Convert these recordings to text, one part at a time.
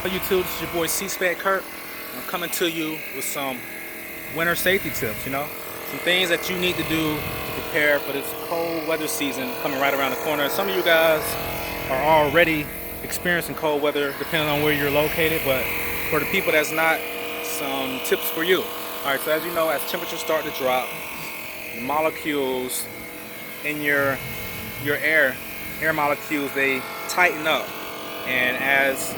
YouTube, this is your boy C-Spec Kurt. I'm coming to you with some winter safety tips, some things that you need to do to prepare for this cold weather season coming right around the corner. Some of you guys are already experiencing cold weather depending on where you're located, but for the people that's not, some tips for you. Alright, so as you know, as temperatures start to drop, the molecules in your air molecules, they tighten up, and as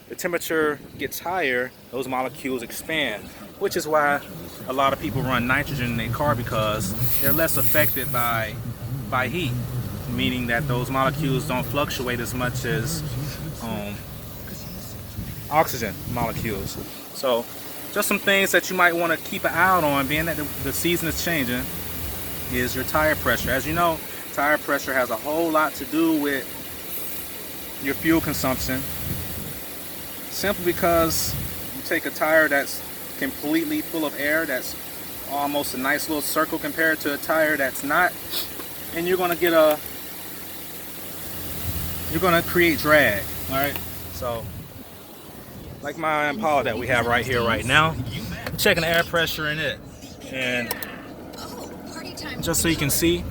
the temperature gets higher, those molecules expand, which is why a lot of people run nitrogen in their car, because they're less affected by heat, meaning that those molecules don't fluctuate as much as oxygen molecules. So just some things that you might want to keep an eye out on, being that the season is changing, is your tire pressure. As you know, tire pressure has a whole lot to do with your fuel consumption, simply because you take a tire that's completely full of air, that's almost a nice little circle, compared to a tire that's not, and you're going to create drag. All right, so like my Impala that we have right here right now, I'm checking the air pressure in it, and just so you can see,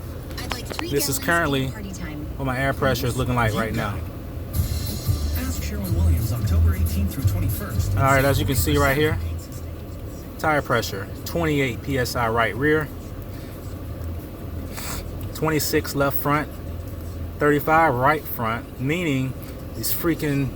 this is currently what my air pressure is looking like right now. October 18th through 21st. All right, as you can see right here, tire pressure 28 psi right rear, 26 left front, 35 right front, meaning these freaking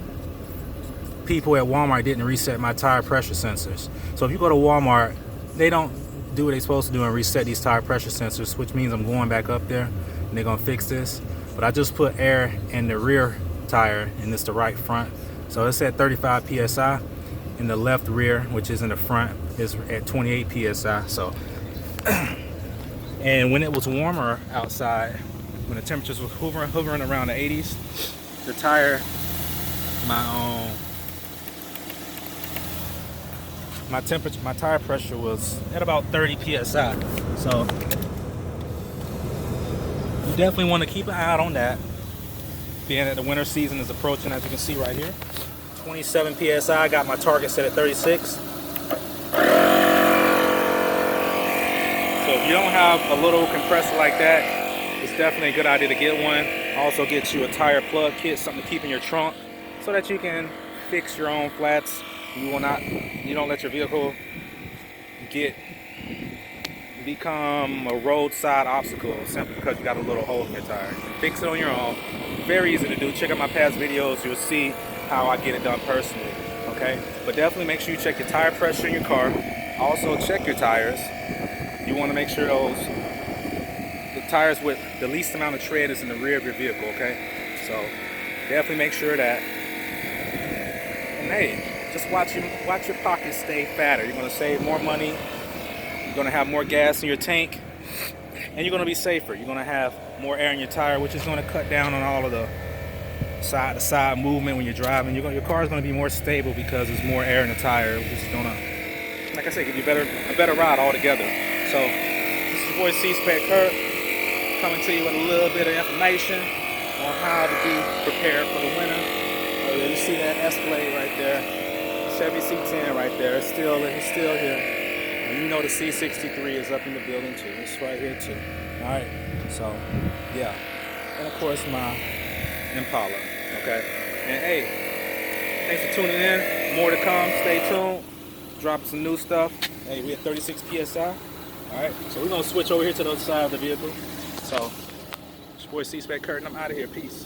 people at Walmart didn't reset my tire pressure sensors. So if you go to Walmart, they don't do what they're supposed to do and reset these tire pressure sensors, which means I'm going back up there and they're gonna fix this. But I just put air in the rear tire and it's the right front. So it's at 35 psi, and the left rear, which is in the front, is at 28 psi. So, and when it was warmer outside, when the temperatures were hovering around the 80s, the tire, my tire pressure was at about 30 psi. So you definitely want to keep an eye out on that, being that the winter season is approaching. As you can see right here, 27 psi. I got my target set at 36. So if you don't have a little compressor like that, it's definitely a good idea to get one. Also get you a tire plug kit, something to keep in your trunk, so that you can fix your own flats. You don't let your vehicle become a roadside obstacle simply because you got a little hole in your tire. Fix it on your own. Very easy to do. Check out my past videos. You'll see how I get it done personally. Okay, but definitely make sure you check your tire pressure in your car. Also check your tires. You want to make sure the tires with the least amount of tread is in the rear of your vehicle. Okay, so definitely make sure that. And hey, just watch your pockets stay fatter. You're going to save more money. You're going to have more gas in your tank, and you're going to be safer. You're going to have more air in your tire, which is going to cut down on all of the side-to-side movement when you're driving. Your car is going to be more stable because there's more air in the tire, which is going to, like I said, give you a better ride altogether. So this is your boy C-Spec Kurt, coming to you with a little bit of information on how to be prepared for the winter. Oh yeah, you see that Escalade right there, Chevy C10 right there. It's still here. And you know the C63 is up in the building too. It's right here too. All right. So yeah, and of course my Impala. Okay. And hey, thanks for tuning in. More to come. Stay tuned. Dropping some new stuff. Hey, we at 36 psi. All right. So we're gonna switch over here to the other side of the vehicle. So it's your boy C-Spec Kurt, and I'm out of here. Peace.